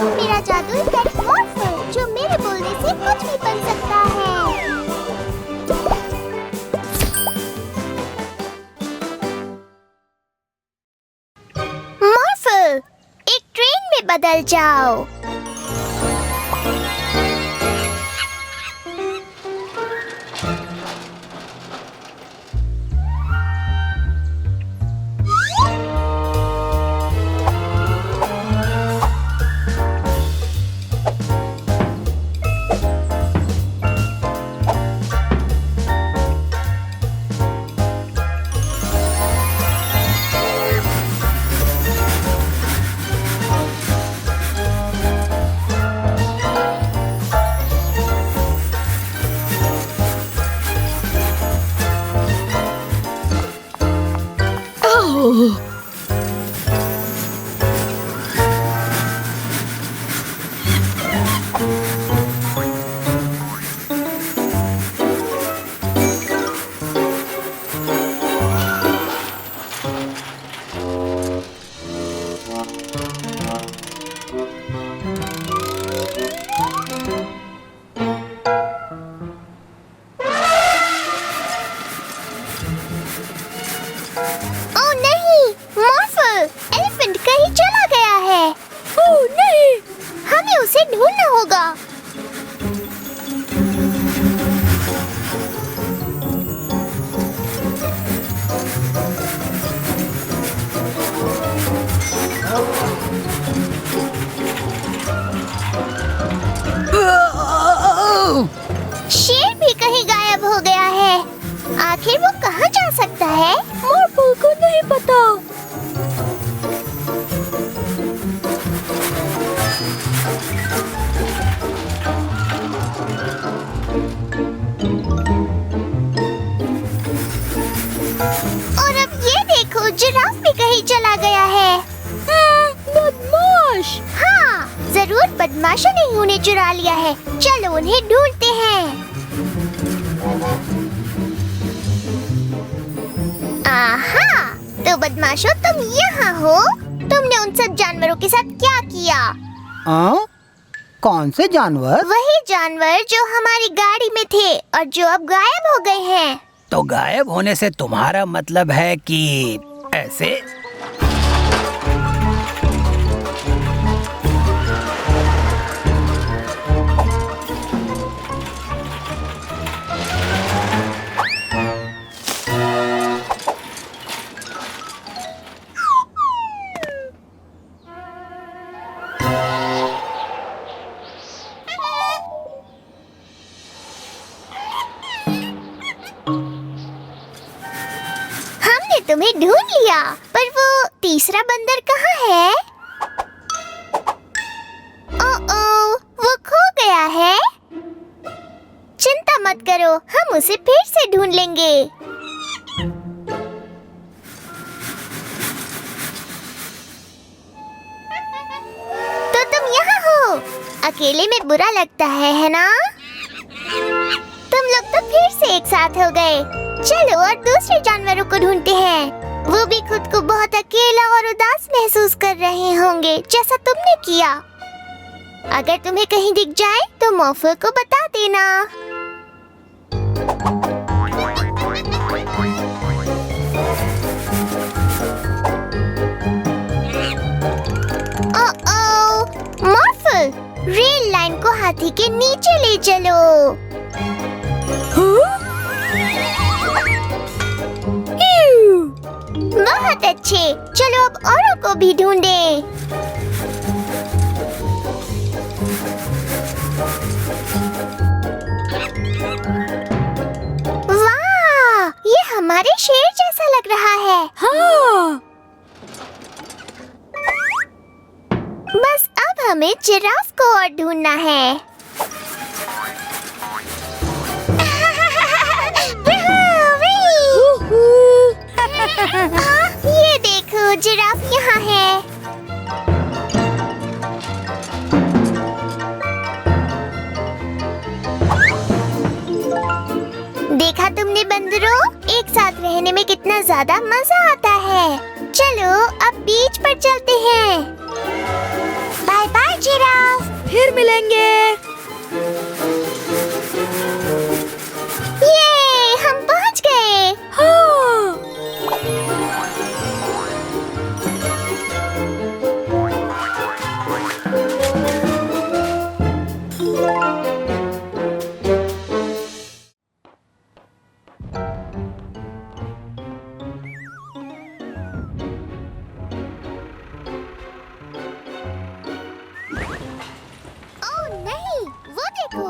मेरा जादुई पेट मॉर्फल जो मेरे बोलने से कुछ भी बन सकता है। मॉर्फल, एक ट्रेन में बदल जाओ। उसे ढूंढना होगा। शेर भी कहीं गायब हो गया है। आखिर वो कहाँ जा सकता है? मॉर्फल को नहीं पता। और अब ये देखो, जिराफ भी कहीं चला गया है। बदमाश! हाँ, जरूर बदमाशों ने ही उन्हें चुरा लिया है। चलो उन्हें ढूंढते हैं। आहा, तो बदमाशों तुम यहाँ हो? तुमने उन सब जानवरों के साथ क्या किया? कौन से जानवर? वही जानवर जो हमारी गाड़ी में थे और जो अब गायब हो गए हैं। तो गायब होने से तुम्हारा मतलब है कि ऐसे? तुम्हें ढूंढ लिया, पर वो तीसरा बंदर कहाँ है? ओह, वो खो गया है। चिंता मत करो, हम उसे फिर से ढूंढ लेंगे। तो तुम यहाँ हो? अकेले में बुरा लगता है ना? तुम लोग तो फिर से एक साथ हो गए। चलो और दूसरे जानवरों को ढूंढते हैं। वो भी खुद को बहुत अकेला और उदास महसूस कर रहे होंगे, जैसा तुमने किया। अगर तुम्हें कहीं दिख जाए तो मॉर्फल को बता देना। ओह, मॉर्फल, रेल लाइन को हाथी के नीचे ले चलो। बहुत अच्छे, चलो अब औरों को भी ढूंढें। वाह, ये हमारे शेर जैसा लग रहा है। हाँ। बस अब हमें जिराफ को और ढूंढना है। ये देखो, जिराफ यहाँ है। देखा तुमने बंदरों, एक साथ रहने में कितना ज्यादा मजा आता है। चलो अब बीच पर चलते हैं। Bye bye giraffe. फिर मिलेंगे। ये हम पहुंच गए। हाँ। ओह नहीं, वो देखो,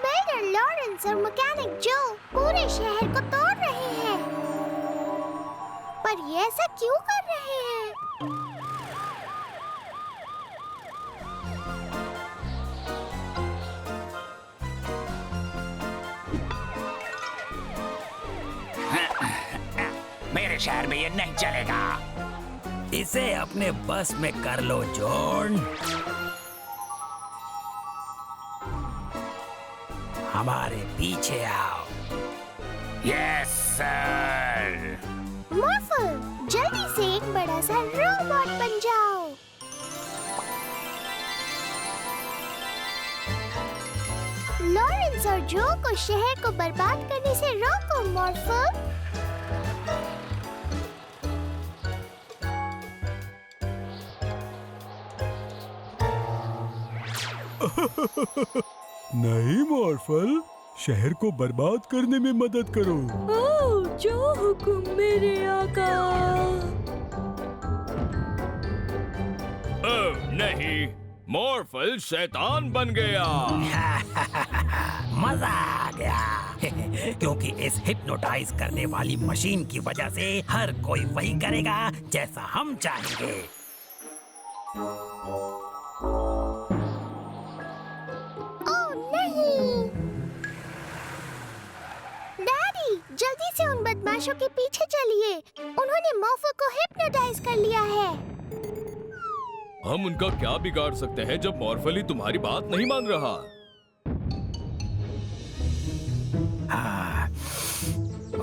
बिल्डर लॉरेंस और मैकेनिक जो पूरे शहर को तोड़ रहे हैं। पर ये ऐसा क्यों कर रहे हैं? मेरे शहर में ये नहीं चलेगा। इसे अपने बस में कर लो जॉन। हमारे पीछे आओ। Yes sir. मॉर्फल, जल्दी से एक बड़ा सा रोबोट बन जाओ। लॉरेंस और जो को शहर को बर्बाद करने से रोको मॉर्फल। नहीं मॉर्फल, शहर को बर्बाद करने में मदद करो। ओह, जो हुक्म मेरे आका। नहीं, मॉर्फल शैतान बन गया। मजा आ गया। क्योंकि इस हिप्नोटाइज करने वाली मशीन की वजह से हर कोई वही करेगा जैसा हम चाहेंगे। ओह नहीं! डैडी, जल्दी से उन बदमाशों के पीछे चलिए। उन्होंने मॉर्फल को हिप्नोटाइज कर लिया है। हम उनका क्या बिगाड़ सकते हैं जब मॉर्फल ही तुम्हारी बात नहीं मान रहा।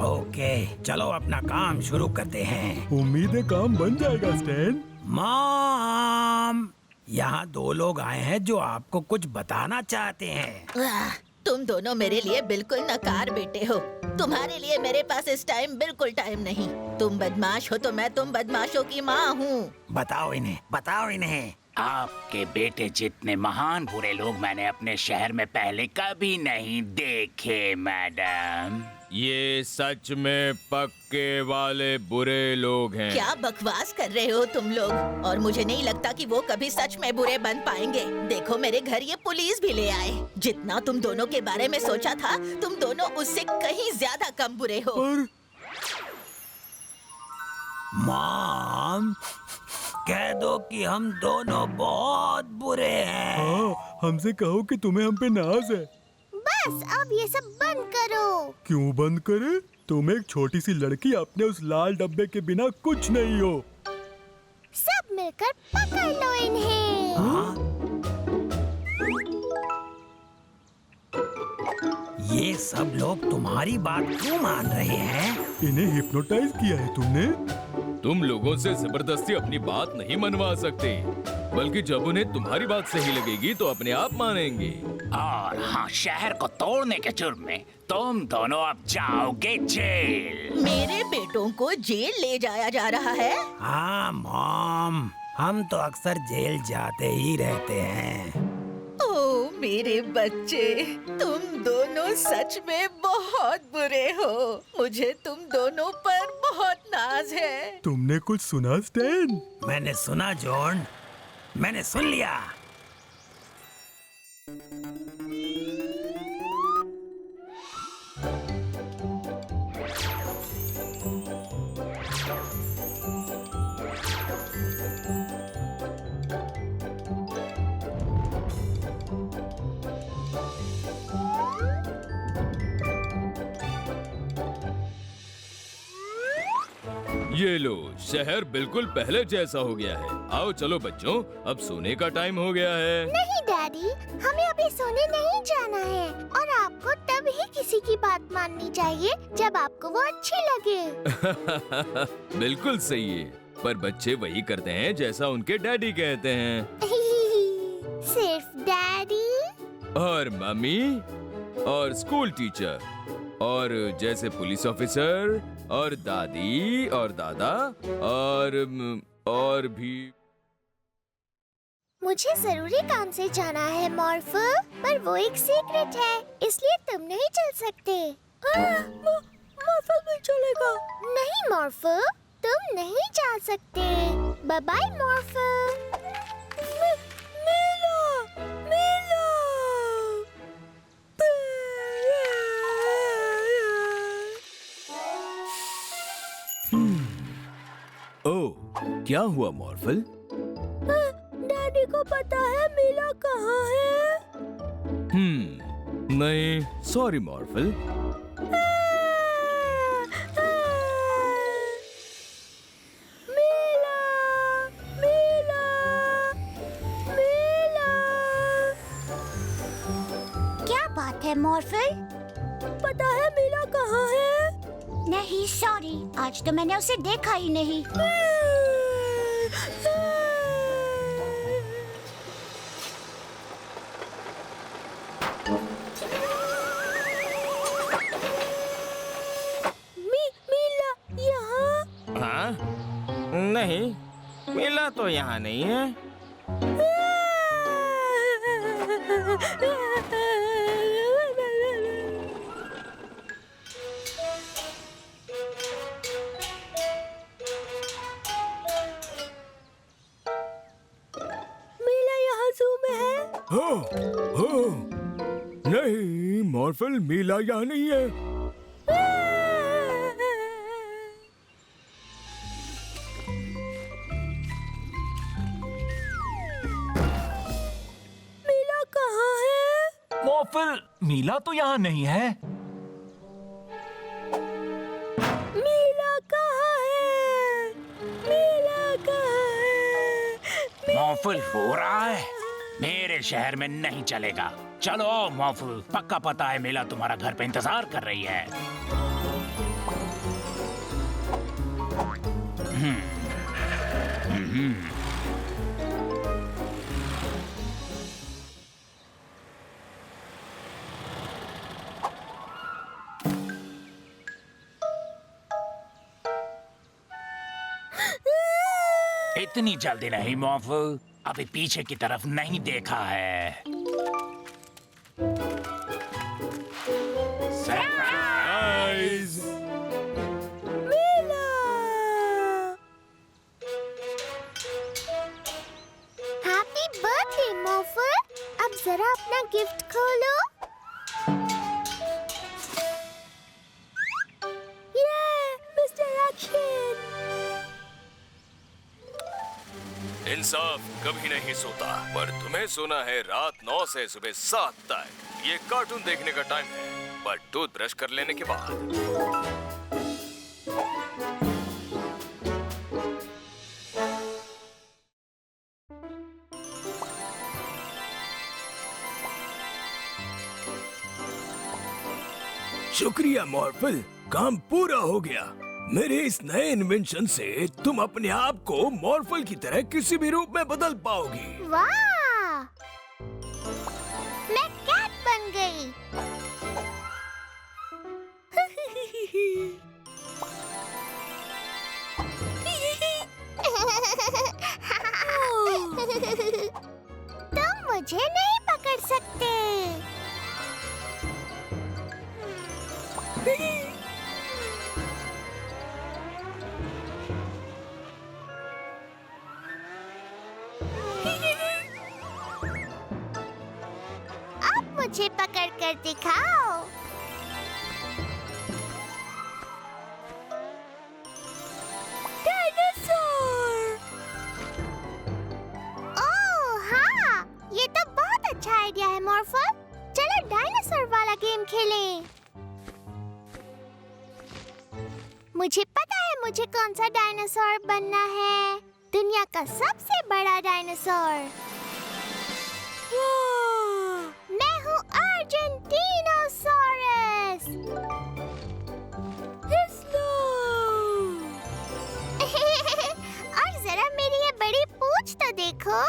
ओके, चलो अपना काम शुरू करते हैं। उम्मीद है काम बन जाएगा स्टैन। मॉम, यहाँ दो लोग आए हैं जो आपको कुछ बताना चाहते हैं। वाह, तुम दोनों मेरे लिए बिल्कुल नकार बेटे हो। तुम्हारे लिए मेरे पास इस टाइम बिल्कुल टाइम नहीं। तुम बदमाश हो तो मैं तुम बदमाशों की माँ हूँ। बताओ इन्हें, बताओ इन्हें। आपके बेटे जितने महान बुरे लोग मैंने अपने शहर में पहले कभी नहीं देखे मैडम। ये सच में पक्के वाले बुरे लोग हैं। क्या बकवास कर रहे हो तुम लोग? और मुझे नहीं लगता कि वो कभी सच में बुरे बन पाएंगे। देखो, मेरे घर ये पुलिस भी ले आए। जितना तुम दोनों के बारे में सोचा था, तुम दोनों उससे कहीं ज्यादा कम बुरे हो। पर मॉम, कह दो कि हम दोनों बहुत बुरे हैं। हाँ, हमसे कहो कि तुम्हें हम पे नाज है। बस अब ये सब बंद करो। क्यों बंद करे? तुम एक छोटी सी लड़की अपने उस लाल डब्बे के बिना कुछ नहीं हो। सब मिलकर पकड़ लो इन्हें। हाँ? ये सब लोग तुम्हारी बात क्यों मान रहे हैं? इन्हें हिप्नोटाइज किया है तुमने। तुम लोगों से जबरदस्ती अपनी बात नहीं मनवा सकते, बल्कि जब उन्हें तुम्हारी बात सही लगेगी तो अपने आप मानेंगे। और हाँ, शहर को तोड़ने के जुर्म में तुम दोनों अब जाओगे जेल। मेरे बेटों को जेल ले जाया जा रहा है? हाँ मॉम, हम तो अक्सर जेल जाते ही रहते हैं। ओह मेरे बच्चे, तुम दोनों सच में बहुत बुरे हो। मुझे तुम दोनों पर बहुत नाज है। तुमने कुछ सुना स्टैन? मैंने सुना जॉन, मैंने सुन लिया। ये लो, शहर बिल्कुल पहले जैसा हो गया है। आओ चलो बच्चों, अब सोने का टाइम हो गया है। नहीं डैडी, हमें अभी सोने नहीं जाना है। और आपको तब ही किसी की बात माननी चाहिए जब आपको वो अच्छी लगे। बिल्कुल सही है, पर बच्चे वही करते हैं जैसा उनके डैडी कहते हैं। और मम्मी और स्कूल टीचर और जैसे पुलिस ऑफिसर और दादी और दादा और भी। मुझे जरूरी काम से जाना है मॉर्फो, पर वो एक सीक्रेट है, इसलिए तुम नहीं चल सकते। मॉर्फो भी चलेगा? नहीं मॉर्फो, तुम नहीं जा सकते। Bye bye morpho. ओह, क्या हुआ मॉर्फल? डैडी को पता है मीला कहाँ है? नहीं, सॉरी मॉर्फल। मीला, मीला, मीला। क्या बात है मॉर्फल? पता है मीला कहाँ है? नहीं सॉरी, आज तो मैंने उसे देखा ही नहीं। मीला यहाँ? हाँ? नहीं, मीला तो यहाँ नहीं है। मीला यहाँ ज़ू में है? नहीं मॉर्फल, मीला यहाँ नहीं है। मीला कहाँ है? मॉर्फल, मीला तो यहाँ नहीं है। मीला कहाँ है? मीला कहाँ है? मॉर्फल हो रहा है, मेरे शहर में नहीं चलेगा। चलो मॉर्फल, पक्का पता है मीला तुम्हारा घर पे इंतजार कर रही है। इतनी जल्दी नहीं मॉर्फल, अभी पीछे की तरफ नहीं देखा है। सरप्राइज! हैप्पी बर्थडे मॉर्फल, अब जरा अपना गिफ्ट खोलो। इंसाफ कभी नहीं सोता, पर तुम्हें सोना है रात 9 से सुबह 7 तक। ये कार्टून देखने का टाइम है, पर टूथब्रश कर लेने के बाद। शुक्रिया मॉर्फल, काम पूरा हो गया। मेरे इस नए इन्वेंशन से तुम अपने आप को मॉर्फल की तरह किसी भी रूप में बदल पाओगी। वाह! मैं कैट बन गई। तुम मुझे नहीं पकड़ सकते। अब मुझे पकड़ कर दिखाओ। ओह हाँ, ये तो बहुत अच्छा आइडिया है मॉर्फल। चलो डायनासोर वाला गेम खेलें। मुझे पता है मुझे कौन सा डायनासोर बनना है। दुनिया का सबसे बड़ा डायनासोर। मैं हूँ अर्जेंटीनोसॉरस। और जरा मेरी ये बड़ी पूंछ तो देखो।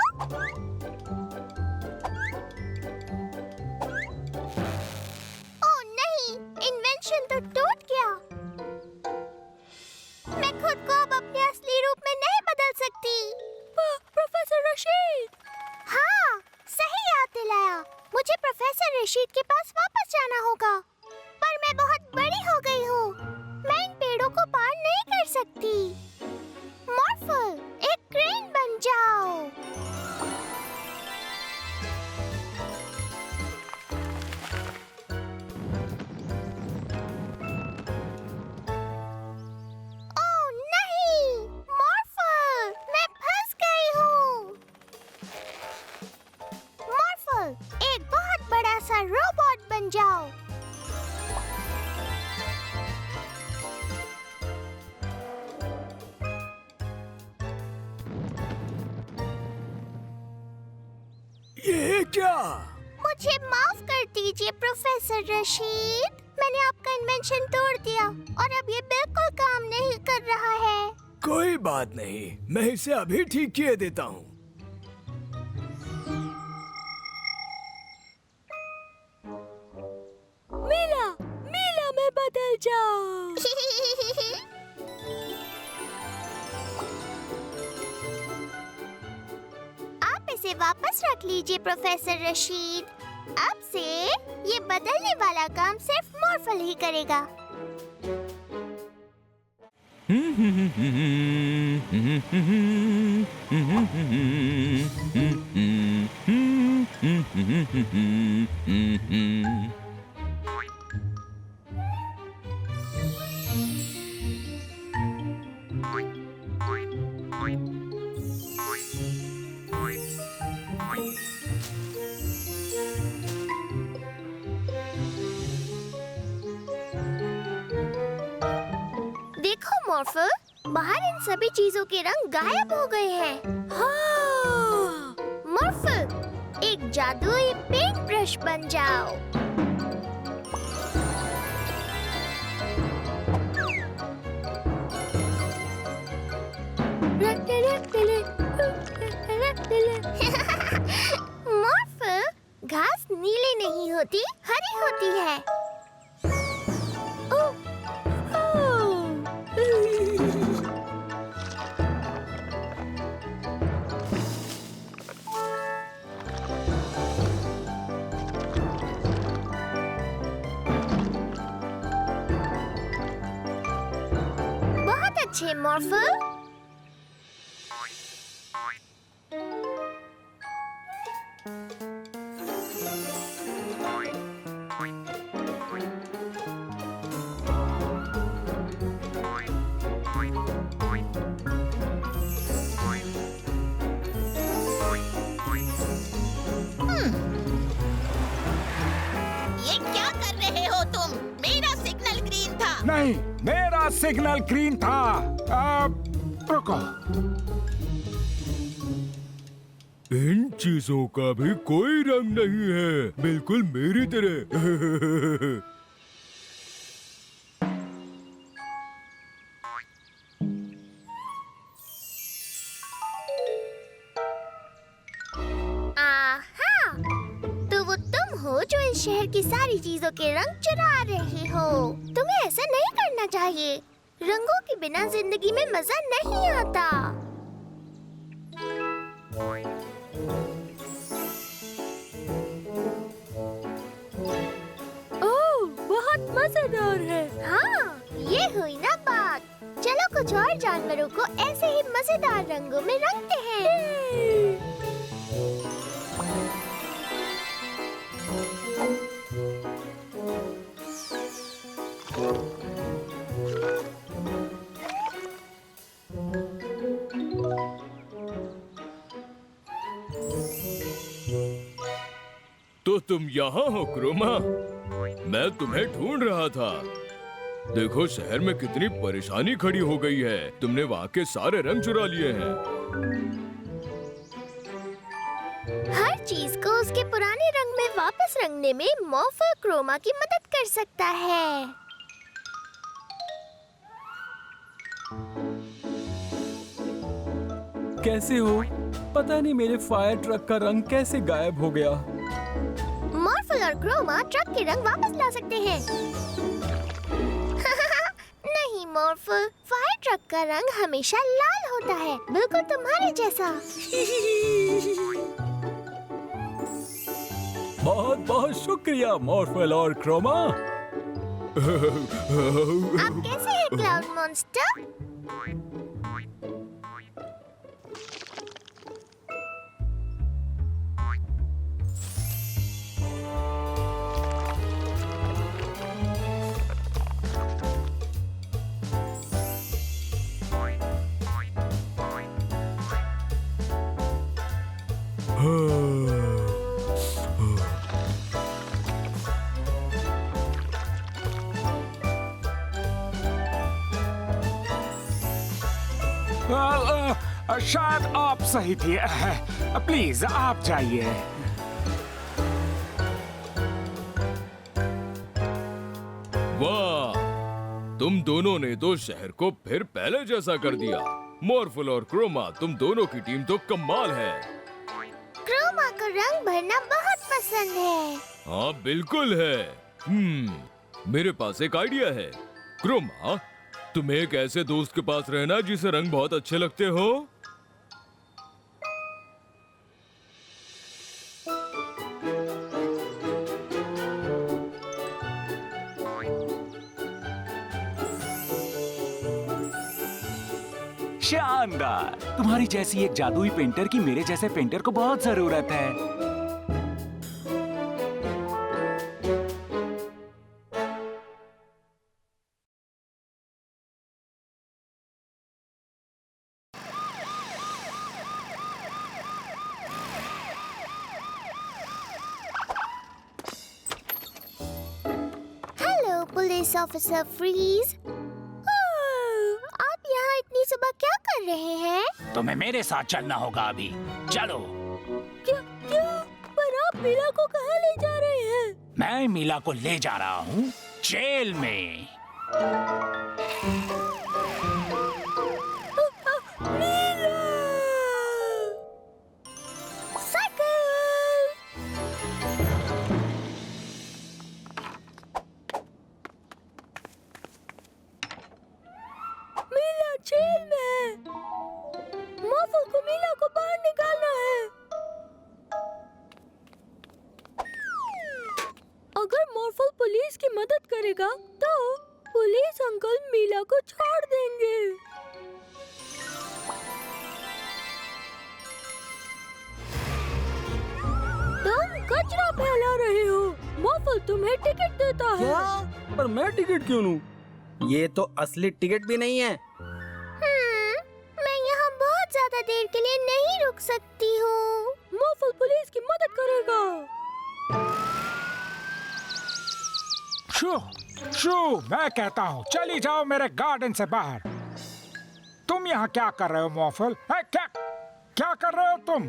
ये क्या? मुझे माफ कर दीजिए प्रोफेसर रशीद, मैंने आपका इन्वेंशन तोड़ दिया और अब ये बिल्कुल काम नहीं कर रहा है। कोई बात नहीं, मैं इसे अभी ठीक किए देता हूँ। मीला, मीला में बदल जाओ। आप इसे वापस रख लीजिए प्रोफेसर रशीद। अब से ये बदलने वाला काम सिर्फ मॉर्फल ही करेगा। देखो मॉर्फल, बाहर इन सभी चीजों के रंग गायब हो गए हैं। हाँ। मॉर्फल, एक जादुई पेंट ब्रश बन जाओ। मॉर्फल, घास नीली नहीं होती, हरी होती है। बहुत अच्छे मॉर्फल। ये क्या कर रहे हो तुम? मेरा सिग्नल ग्रीन था। नहीं, मेरा सिग्नल ग्रीन था। रुको। इन चीजों का भी कोई रंग नहीं है, बिल्कुल मेरी तरह। आहा! तो वो तुम हो जो इस शहर की सारी चीजों के रंग चुरा रहे हो। तुम्हें ऐसा नहीं करना चाहिए। रंगों के बिना जिंदगी में मजा नहीं आता। ओह, बहुत मजेदार है। हाँ, ये हुई ना बात। चलो कुछ और जानवरों को ऐसे ही मजेदार रंगों में रंगते हैं। तो तुम यहाँ हो क्रोमा? मैं तुम्हें ढूंढ रहा था। देखो शहर में कितनी परेशानी खड़ी हो गई है। तुमने वहाँ के सारे रंग चुरा लिए हैं। हर चीज को उसके पुराने रंग में वापस रंगने में मॉर्फल क्रोमा की मदद कर सकता है। कैसे हो? पता नहीं मेरे फायर ट्रक का रंग कैसे गायब हो गया। मॉर्फल और क्रोमा ट्रक के रंग वापस ला सकते हैं। नहीं मॉर्फल, फायर ट्रक का रंग हमेशा लाल होता है, बिल्कुल तुम्हारे जैसा। बहुत बहुत शुक्रिया मॉर्फल और क्रोमा। आप कैसे हैं क्लाउड मॉन्स्टर? शायद आप सही थी। प्लीज आप जाइए। वाह, तुम दोनों ने तो शहर को फिर पहले जैसा कर दिया। मॉर्फल और क्रोमा, तुम दोनों की टीम तो कमाल है। क्रोमा को रंग भरना बहुत पसंद है। हाँ बिल्कुल है। मेरे पास एक आइडिया है। क्रोमा, तुम्हें एक ऐसे दोस्त के पास रहना जिसे रंग बहुत अच्छे लगते हो। शानदार। तुम्हारी जैसी एक जादुई पेंटर की मेरे जैसे पेंटर को बहुत जरूरत है। Hello police officer freeze. आप यहाँ इतनी सुबह क्या कर रहे हैं? तुम्हें मेरे साथ चलना होगा अभी। चलो। क्या क्या? पर आप मीला को कहाँ ले जा रहे हैं? मैं मीला को ले जा रहा हूँ जेल में। मीला जेल में है। मॉर्फल को मीला को बाहर निकालना है। अगर मॉर्फल पुलिस की मदद करेगा तो पुलिस अंकल मीला को छोड़ देंगे। तुम कचरा फैला रहे हो। मॉर्फल तुम्हें टिकट देता है। क्या? पर मैं टिकट क्यों लूं? ये तो असली टिकट भी नहीं है। मैं यहाँ बहुत ज्यादा देर के लिए नहीं रुक सकती हूँ। मॉर्फल पुलिस की मदद करेगा। शू, शू, मैं कहता हूँ चली जाओ मेरे गार्डन से बाहर। तुम यहाँ क्या कर रहे हो मॉर्फल? क्या क्या कर रहे हो तुम?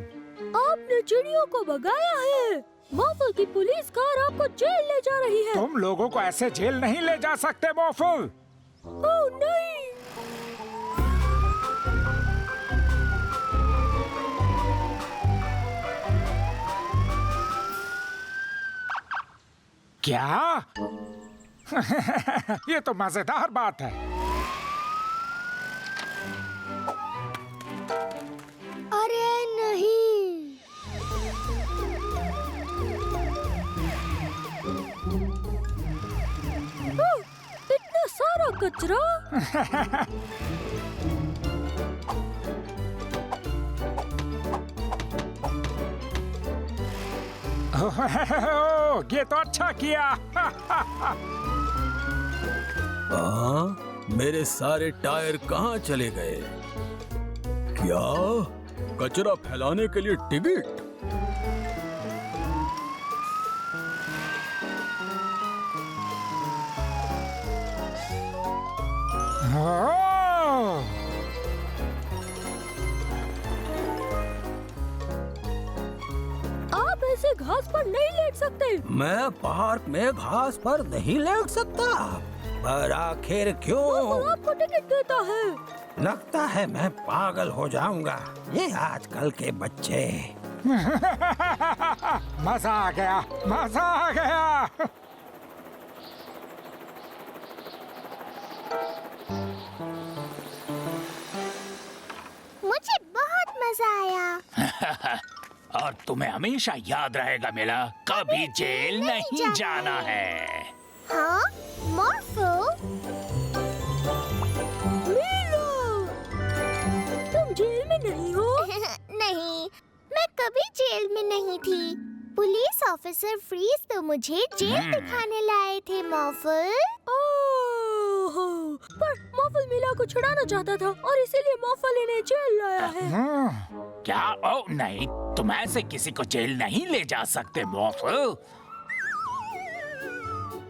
आपने चिड़ियों को भगाया है। मॉर्फल की पुलिस कार आपको जेल ले जा रही है। तुम लोगों को ऐसे जेल नहीं ले जा सकते मॉर्फल। ओह नहीं। क्या? ये तो मजेदार बात है। अरे नहीं। इतना सारा कचरा। ये तो अच्छा किया। मेरे सारे टायर कहाँ चले गए? क्या कचरा फैलाने के लिए टिकट? आप ऐसे घास पर नहीं लेट सकते। मैं पार्क में घास पर नहीं लेट सकता। पर आखिर क्यों? मॉर्फल आपको टिकट देता है। लगता है मैं पागल हो जाऊंगा। ये आजकल के बच्चे। मजा आ गया, मजा आ गया। मुझे बहुत मजा आया। और तुम्हें हमेशा याद रहेगा मीला, कभी जेल नहीं जाना है। हाँ मॉर्फल। मीला, तुम जेल में नहीं हो। नहीं, मैं कभी जेल में नहीं थी। पुलिस ऑफिसर फ्रीज तो मुझे जेल दिखाने लाए थे मॉर्फल। ओह, पर मॉर्फल मीला को छुड़ाना चाहता था और इसीलिए मॉर्फल इन्हें जेल लाया है। क्या? ओ नहीं, तुम ऐसे किसी को जेल नहीं ले जा सकते मॉर्फल।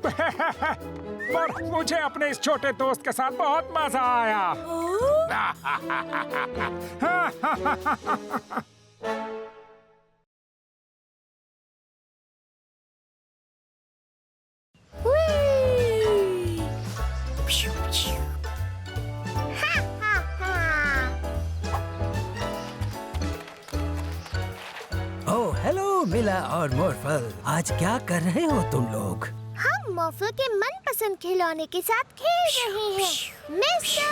पर मुझे अपने इस छोटे दोस्त के साथ बहुत मजा आया। मिला और मोरफल, आज क्या कर रहे हो तुम लोग? हम मॉर्फल के मनपसंद खिलौने के साथ खेल रहे हैं, मिस्टर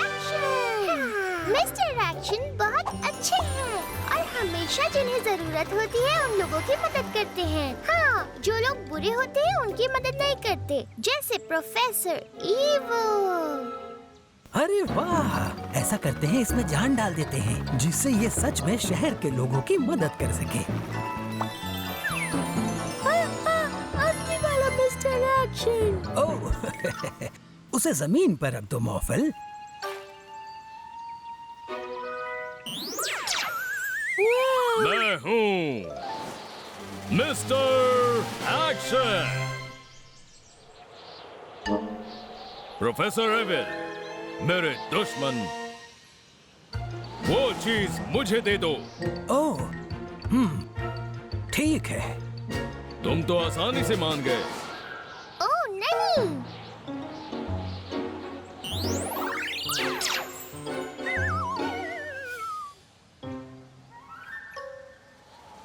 एक्शन। मिस्टर एक्शन बहुत अच्छे हैं और हमेशा जिन्हें जरूरत होती है उन लोगों की मदद करते हैं। हाँ, जो लोग बुरे होते हैं उनकी मदद नहीं करते, जैसे प्रोफेसर ईवल। अरे वाह, ऐसा करते हैं इसमें जान डाल देते हैं जिससे ये सच में शहर के लोगों की मदद कर सके। असली वाला मिस्टर एक्शन। ओह, उसे जमीन पर रख दो मोरफल। मैं हूँ मिस्टर एक्शन। प्रोफेसर एविल, मेरे दुश्मन, वो चीज मुझे दे दो। ओह, ठीक है। तुम तो आसानी से मान गए। ओह नहीं,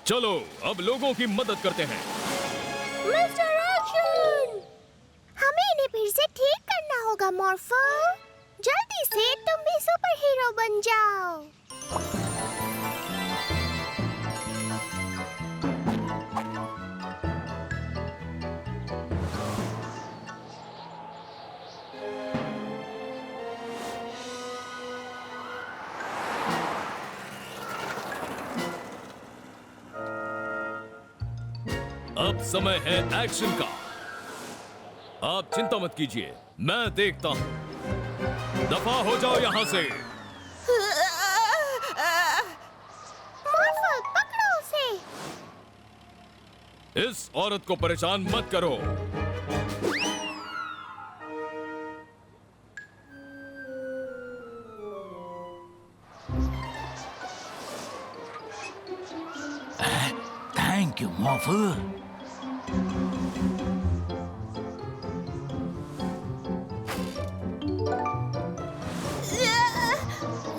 चलो अब लोगों की मदद करते हैं। मिस्टर एक्शन, हमें इन्हें फिर से ठीक करना होगा मॉर्फल। जल्दी से तुम भी सुपर हीरो बन जाओ। अब समय है एक्शन का। आप चिंता मत कीजिए, मैं देखता हूं। दफा हो जाओ यहाँ से। मॉर्फल, पकड़ो उसे। इस औरत को परेशान मत करो। थैंक यू मॉर्फल।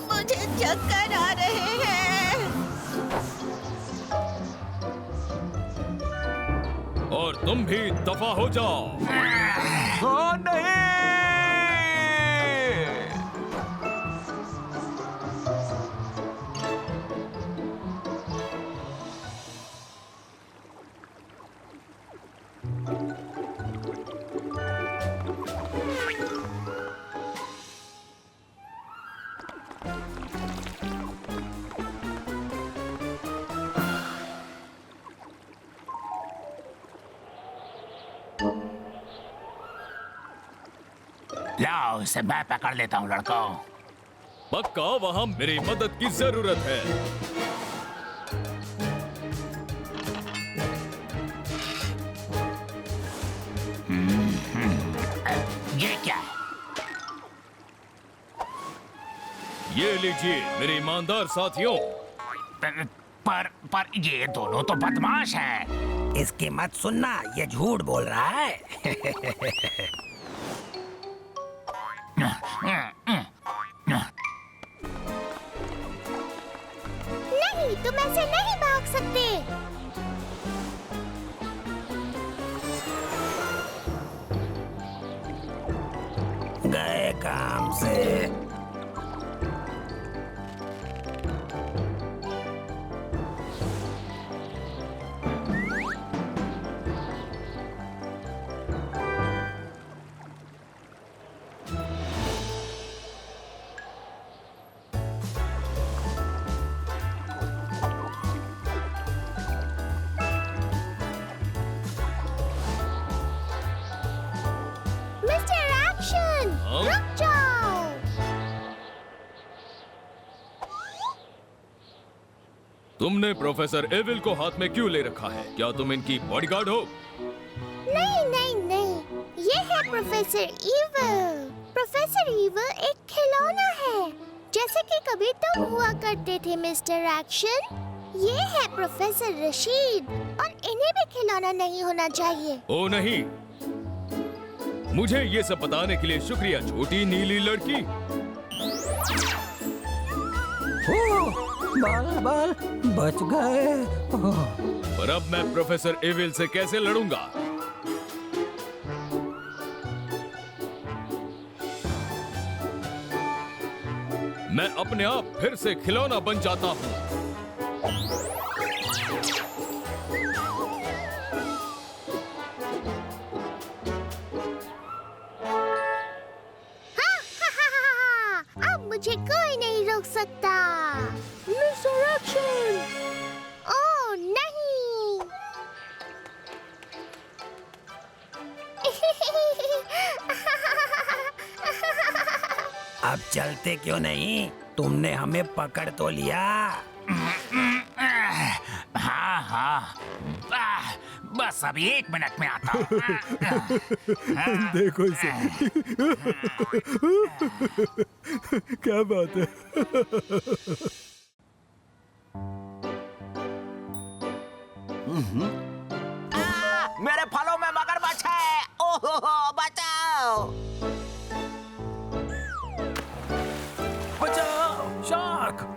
मुझे चक्कर आ रहे हैं। और तुम भी दफा हो जाओ। ओ नहीं! लाओ इसे मैं पकड़ लेता हूँ लड़कों। पक्का वहाँ मेरी मदद की जरूरत है। ये क्या है? ये लीजिए मेरे ईमानदार साथियों। पर ये दोनों तो बदमाश हैं। इसकी मत सुनना, ये झूठ बोल रहा है। नहीं, तुम ऐसे नहीं भाग सकते। गए काम से। मिस्टर एक्शन, रुक जाओ। तुमने प्रोफेसर एविल को हाथ में क्यों ले रखा है? क्या तुम इनकी बॉडीगार्ड हो? नहीं नहीं नहीं, ये है प्रोफेसर ईवल। प्रोफेसर ईवल एक खिलौना है, जैसे कि कभी तुम हुआ करते थे मिस्टर एक्शन। ये है प्रोफेसर रशीद और इन्हें भी खिलौना नहीं होना चाहिए। ओ नहीं, मुझे ये सब बताने के लिए शुक्रिया छोटी नीली लड़की। ओह, बाल बाल बच गए। ओह, पर अब मैं प्रोफेसर एविल से कैसे लड़ूंगा? मैं अपने आप फिर से खिलौना बन जाता हूँ। अब मुझे कोई नहीं रोक सकता। मिसडायरेक्शन। ओह नहीं। अब चलते क्यों नहीं? तुमने हमें पकड़ तो लिया। हाँ हाँ, बस अभी 1 मिनट में आता हूँ। देखो इसे। क्या बात है? मेरे फलों में मगरमच्छ है। ओहो, बचाओ। बचाओ शार्क।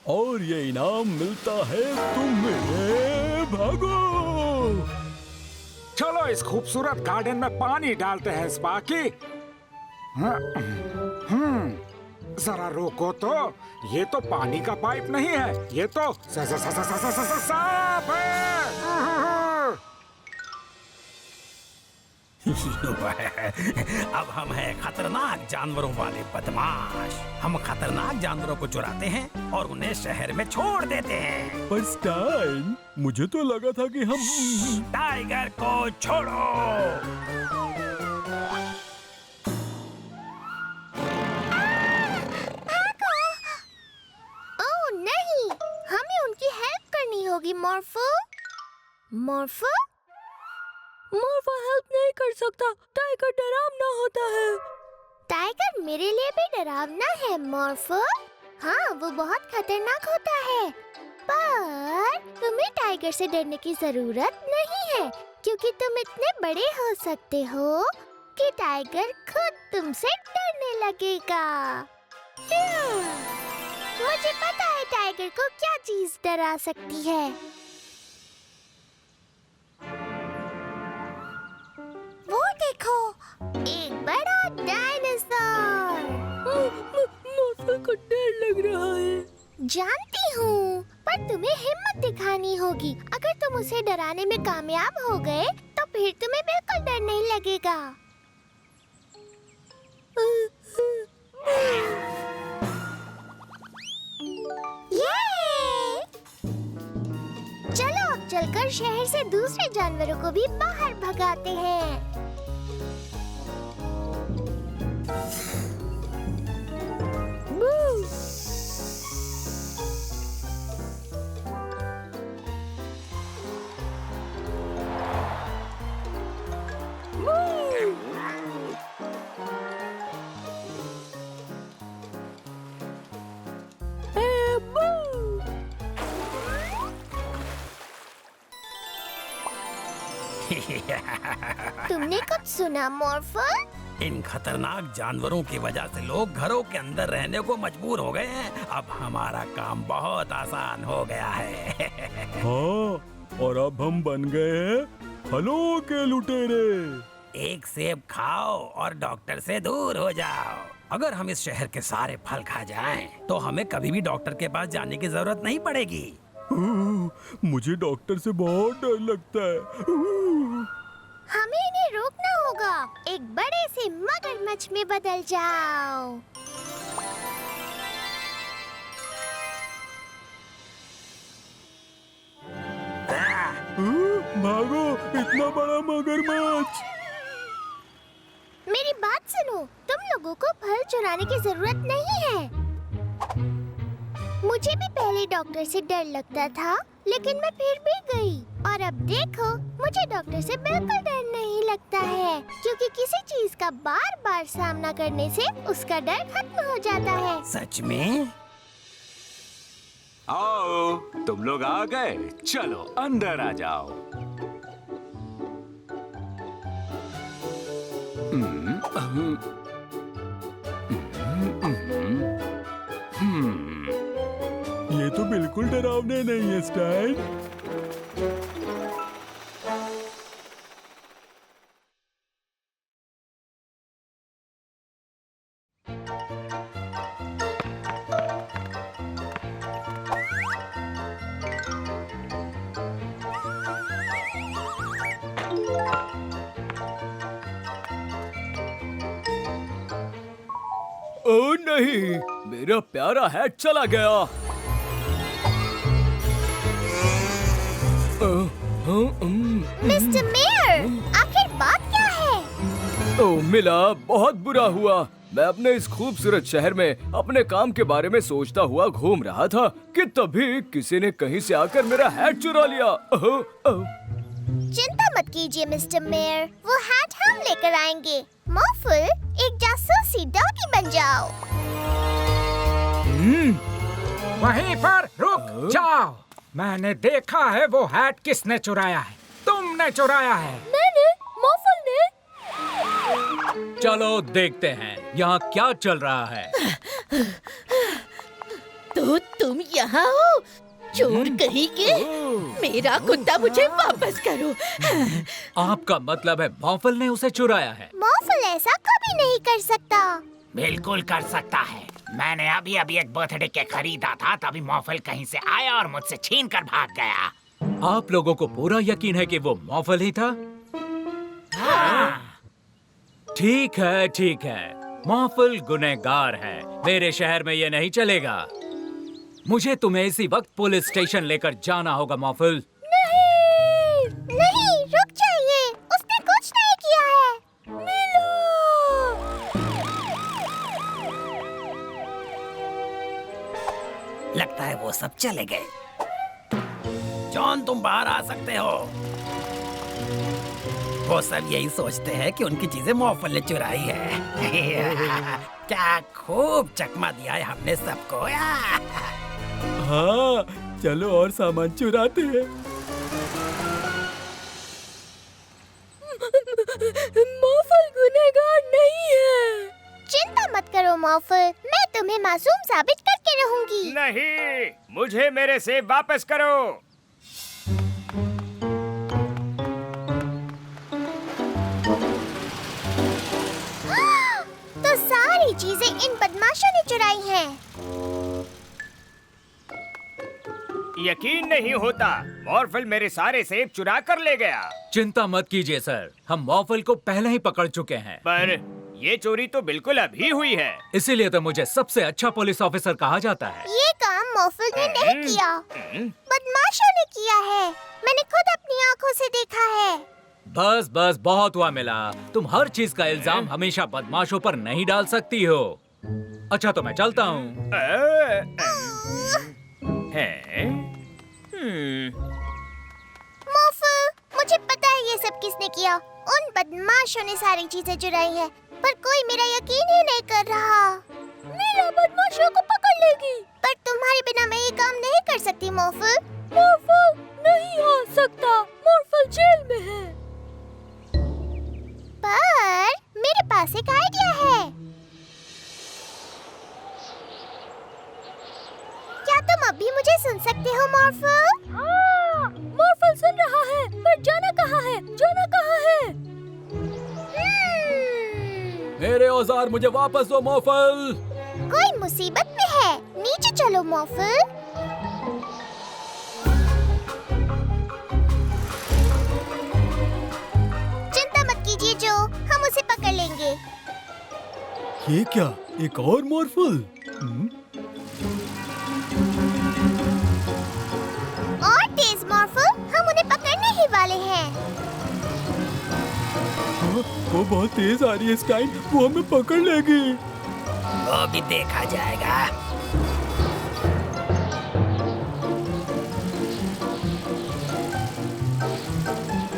और ये इनाम मिलता है तुम्हें। भागो। चलो इस खूबसूरत गार्डन में पानी डालते हैं स्पार्की। जरा रोको तो, ये तो पानी का पाइप नहीं है, ये तो सांप है। अब हम हैं खतरनाक जानवरों वाले बदमाश। हम खतरनाक जानवरों को चुराते हैं और उन्हें शहर में छोड़ देते हैं। पर स्टाइन, मुझे तो लगा था कि हम टाइगर को छोड़ो। ओह नहीं, हमें उनकी हेल्प करनी होगी मॉर्फो। मॉर्फो? मॉर्फो हेल्प नहीं कर सकता। टाइगर डरावना होता है। टाइगर मेरे लिए भी डरावना है मॉर्फो। हाँ, वो बहुत खतरनाक होता है। पर तुम्हें टाइगर से डरने की जरूरत नहीं है, क्योंकि तुम इतने बड़े हो सकते हो कि टाइगर खुद तुमसे डरने लगेगा। मुझे पता है टाइगर को क्या चीज डरा सकती है। वो देखो, एक बड़ा डायनासोर। मॉर्फो को डर लग रहा है। जानती हूँ, पर तुम्हें हिम्मत दिखानी होगी। अगर तुम उसे डराने में कामयाब हो गए, तो फिर तुम्हें बिल्कुल डर नहीं लगेगा। ये! चलो अब चलकर शहर से दूसरे जानवरों को भी बाहर भगाते हैं। तुमने कुछ सुना मॉर्फो? इन खतरनाक जानवरों की वजह से लोग घरों के अंदर रहने को मजबूर हो गए हैं। अब हमारा काम बहुत आसान हो गया है। हाँ, और अब हम बन गए हैं फलों के लुटेरे। एक सेब खाओ और डॉक्टर से दूर हो जाओ। अगर हम इस शहर के सारे फल खा जाएं, तो हमें कभी भी डॉक्टर के पास जाने की जरूरत नहीं पड़ेगी। मुझे डॉक्टर से बहुत डर लगता है। हमें इन्हें रोकना होगा। एक बड़े से मगरमच्छ में बदल जाओ। भागो, इतना बड़ा मगरमच्छ। मेरी बात सुनो, तुम लोगों को फल चुराने की जरूरत नहीं है। मुझे भी पहले डॉक्टर से डर लगता था, लेकिन मैं फिर भी गई। और अब देखो, मुझे डॉक्टर से बिल्कुल डर नहीं लगता है, क्योंकि किसी चीज का बार बार सामना करने से उसका डर खत्म हो जाता है। सच में? आओ, तुम लोग आ गए। चलो अंदर आ जाओ। ये तो बिल्कुल डरावने नहीं है स्टाइन। ओ नहीं, मेरा प्यारा हैट चला गया। मिस्टर मेयर, आखिर बात क्या है? ओ मिला, बहुत बुरा हुआ। मैं अपने इस खूबसूरत शहर में अपने काम के बारे में सोचता हुआ घूम रहा था कि तभी किसी ने कहीं से आकर मेरा हैट चुरा लिया। चिंता मत कीजिए मिस्टर मेयर, वो हैट हम लेकर आएंगे। मॉर्फल, एक जासूसी डॉगी बन जाओ। वहीं पर रुक जाओ। मैंने देखा है वो हैट किसने चुराया है। तुमने चुराया है। मैंने, मॉर्फल ने। चलो देखते हैं यहाँ क्या चल रहा है। तो तुम यहाँ हो, चोर कहीं के। मेरा कुत्ता मुझे वापस करो। आपका मतलब है मॉर्फल ने उसे चुराया है? मॉर्फल ऐसा कभी नहीं कर सकता। बिल्कुल कर सकता है। मैंने अभी अभी एक बर्थडे केक खरीदा था, तभी मॉर्फल कहीं से आया और मुझसे छीन कर भाग गया। आप लोगों को पूरा यकीन है कि वो मॉर्फल ही था? हाँ। ठीक है, ठीक है। मॉर्फल गुनहगार है। मेरे शहर में ये नहीं चलेगा। मुझे तुम्हें इसी वक्त पुलिस स्टेशन लेकर जाना होगा मॉर्फल। नहीं, नहीं, रुक जाइए। उसने कुछ नहीं किया है। मिला। लगता है वो सब चले गए। जॉन, तुम बाहर आ सकते हो। वो सब यही सोचते हैं कि उनकी चीजें मॉर्फल ने चुराई है। क्या खूब चकमा दिया है हमने सबको। हाँ, चलो और सामान चुराते हैं। मॉर्फल गुनहगार नहीं है। चिंता मत करो मॉर्फल, मैं तुम्हें मासूम साबित करके रहूंगी। नहीं, मुझे मेरे सेब वापस करो। तो सारी चीजें इन बदमाशों ने चुराई हैं। यकीन नहीं होता, मॉर्फल मेरे सारे सेब चुरा कर ले गया। चिंता मत कीजिए सर, हम मॉर्फल को पहले ही पकड़ चुके हैं। पर ये चोरी तो बिल्कुल अभी हुई है। इसीलिए तो मुझे सबसे अच्छा पुलिस ऑफिसर कहा जाता है। ये काम मॉर्फल ने नहीं किया, बदमाशों ने किया है। मैंने खुद अपनी आंखों से देखा है। बस बस, बहुत हुआ मिला। तुम हर चीज का इल्जाम हमेशा बदमाशों पर नहीं डाल सकती हो। अच्छा तो मैं चलता हूँ। मॉर्फल, मुझे पता है ये सब किसने किया। उन बदमाशों ने सारी चीजें चुराई है, पर कोई मेरा यकीन ही नहीं कर रहा। मेरा बदमाशों को पकड़ लेगी। पर तुम्हारे बिना मैं ये काम नहीं कर सकती मॉर्फल। मॉर्फल नहीं आ सकता, मॉर्फल जेल में है। पर मेरे पास एक आइडिया है। क्या तुम अभी मुझे सुन सकते हो मॉर्फल? हाँ, मॉर्फल सुन रहा है, पर जाना कहाँ है? जाना कहाँ है? मेरे औजार मुझे वापस दो मॉर्फल। कोई मुसीबत में है, नीचे चलो मॉर्फल। चिंता मत कीजिए जो, हम उसे पकड़ लेंगे। ये क्या, एक और मॉर्फल? और तेज मॉर्फल, हम उन्हें पकड़ने ही वाले हैं। वो बहुत तेज आ रही है स्टाइन, वो हमें पकड़ लेगी। वो भी देखा जाएगा।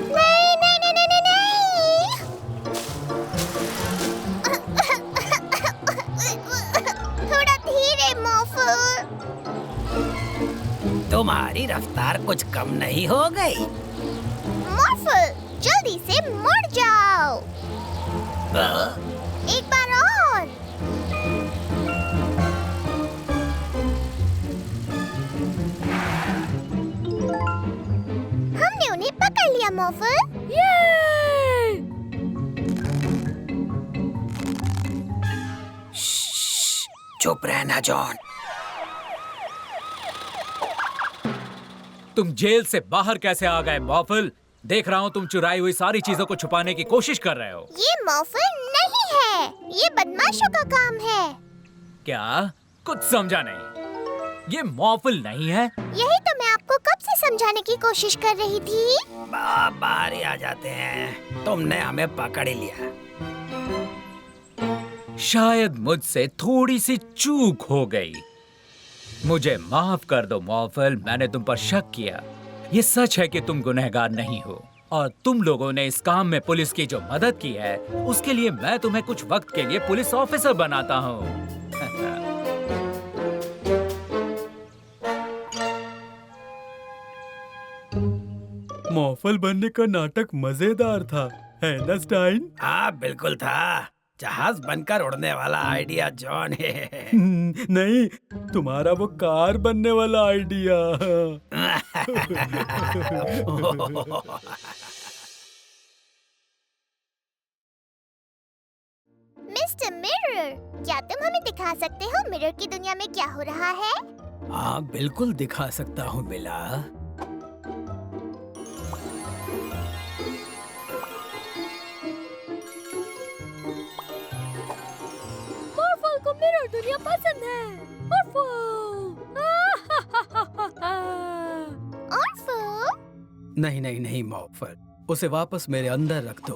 नहीं नहीं नहीं नहीं नहीं, नहीं। तुम्हारी रफ्तार कुछ कम नहीं हो गई? मॉर्फल, जल्दी से मुड़ जाओ। एक बार और। हमने उन्हें पकड़ लिया मॉर्फल। चुप रहना जॉन। तुम जेल से बाहर कैसे आ गए मॉर्फल? देख रहा हूँ तुम चुराई हुई सारी चीजों को छुपाने की कोशिश कर रहे हो। ये मॉर्फल नहीं है, ये बदमाशों का काम है। क्या? कुछ समझा नहीं। ये मॉर्फल नहीं है। यही तो मैं आपको कब से समझाने की कोशिश कर रही थी। बाहर ही आ जाते हैं, तुमने हमें पकड़ ही लिया। शायद मुझसे थोड़ी सी चूक हो गई। मुझे माफ कर दो मॉर्फल, मैंने तुम पर शक किया। ये सच है कि तुम गुनहगार नहीं हो और तुम लोगों ने इस काम में पुलिस की जो मदद की है उसके लिए मैं तुम्हें कुछ वक्त के लिए पुलिस ऑफिसर बनाता हूँ। मॉर्फल बनने का नाटक मजेदार था, है ना स्टाइन? हाँ बिल्कुल था। जहाज बनकर उड़ने वाला आइडिया जॉन है। नहीं, तुम्हारा वो कार बनने वाला आइडिया। मिस्टर मिरर, क्या तुम हमें दिखा सकते हो मिरर की दुनिया में क्या हो रहा है? हाँ बिल्कुल दिखा सकता हूँ बिला। मॉर्फल को मिरर दुनिया पसंद है। नहीं नहीं नहीं मॉर्फल, उसे वापस मेरे अंदर रख दो।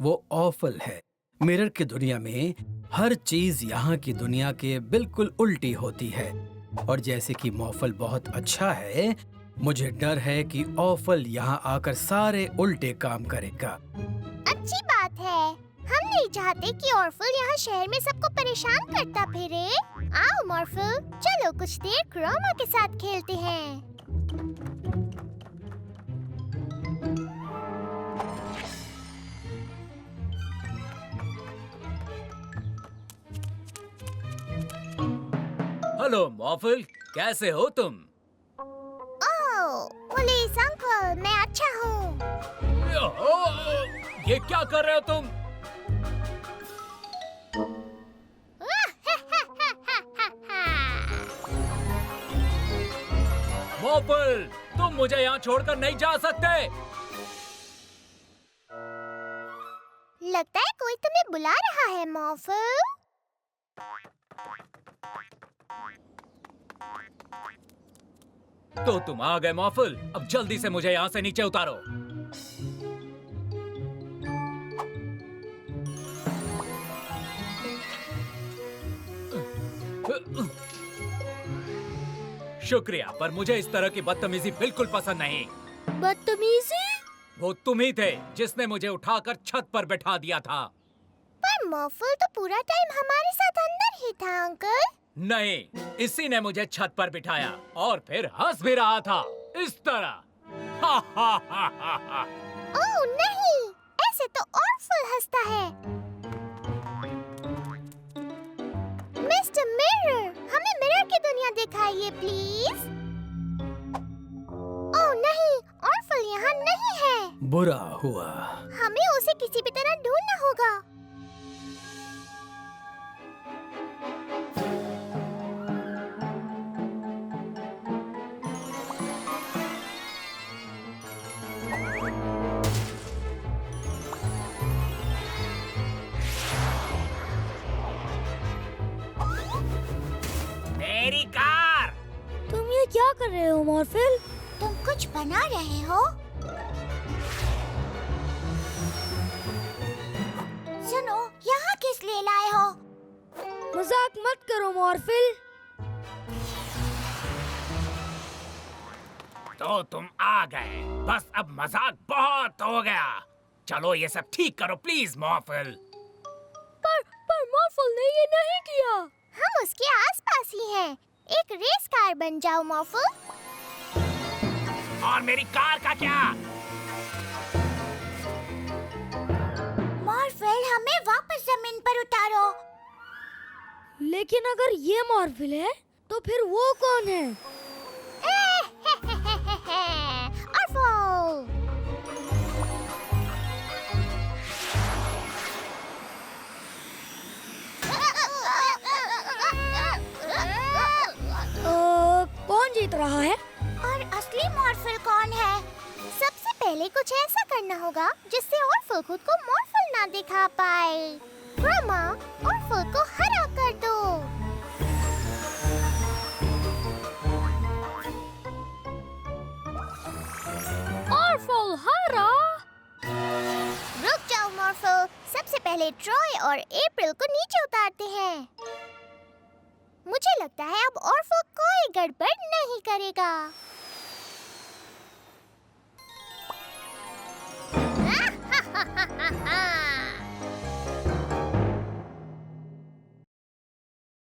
वो ऑफल है। मिरर की दुनिया में हर चीज यहाँ की दुनिया के बिल्कुल उल्टी होती है। और जैसे कि मॉर्फल बहुत अच्छा है, मुझे डर है कि ऑफल यहाँ आकर सारे उल्टे काम करेगा। अच्छी बात है। हम नहीं चाहते कि ऑर्फल यहाँ शहर में सबको परेशान करता फिरे। आओ मॉर्फल, चलो कुछ देर क्रोमा के साथ खेलते हैं। हेलो मॉर्फल, कैसे हो तुम? ओह, पुलिस अंकल, मैं अच्छा हूँ। ये क्या कर रहे हो तुम? मॉर्फल, तुम मुझे यहाँ छोड़कर नहीं जा सकते। लगता है कोई तुम्हें बुला रहा है मॉर्फल। तो तुम आ गए मॉर्फल, अब जल्दी से मुझे यहाँ से नीचे उतारो। शुक्रिया, पर मुझे इस तरह की बदतमीजी बिल्कुल पसंद नहीं। बदतमीजी? वो तुम ही थे जिसने मुझे उठाकर छत पर बैठा दिया था। पर मॉर्फल तो पूरा टाइम हमारे साथ अंदर ही था अंकल। नहीं, इसी ने मुझे छत पर बिठाया और फिर हंस भी रहा था इस तरह। ओह नहीं, ऐसे तो ऑर्फल हंसता है। मिस्टर मिरर, हमें मिरर की दुनिया दिखाइए प्लीज। ओह नहीं, ऑर्फल यहाँ नहीं है। बुरा हुआ। हमें उसे किसी भी तरह ढूंढना होगा। मेरी कार! तुम ये क्या कर रहे हो मॉर्फल? तुम कुछ बना रहे हो? सुनो, यहाँ किस लिए लाए हो? मजाक मत करो मॉर्फल। तो तुम आ गए, बस अब मजाक बहुत हो गया। चलो ये सब ठीक करो प्लीज मॉर्फल। पर मॉर्फल ने ये नहीं किया। हम उसके आसपास ही हैं। एक रेस कार बन जाओ मॉर्फल। और मेरी कार का क्या? मॉर्फल, हमें वापस जमीन पर उतारो। लेकिन अगर ये मॉर्फल है तो फिर वो कौन है? ऑर्फल! कौन जीत रहा है? और असली मॉर्फल कौन है? सबसे पहले कुछ ऐसा करना होगा जिससे ऑर्फल खुद को मॉर्फल ना दिखा पाए। क्रोमा, ऑर्फल को हरा कर दो। ऑर्फल हरा? रुक जाओ मॉर्फल, सबसे पहले ट्रॉय और अप्रैल को नीचे उतारते हैं। मुझे लगता है अब ऑर्फल कोई गड़बड़ नहीं करेगा।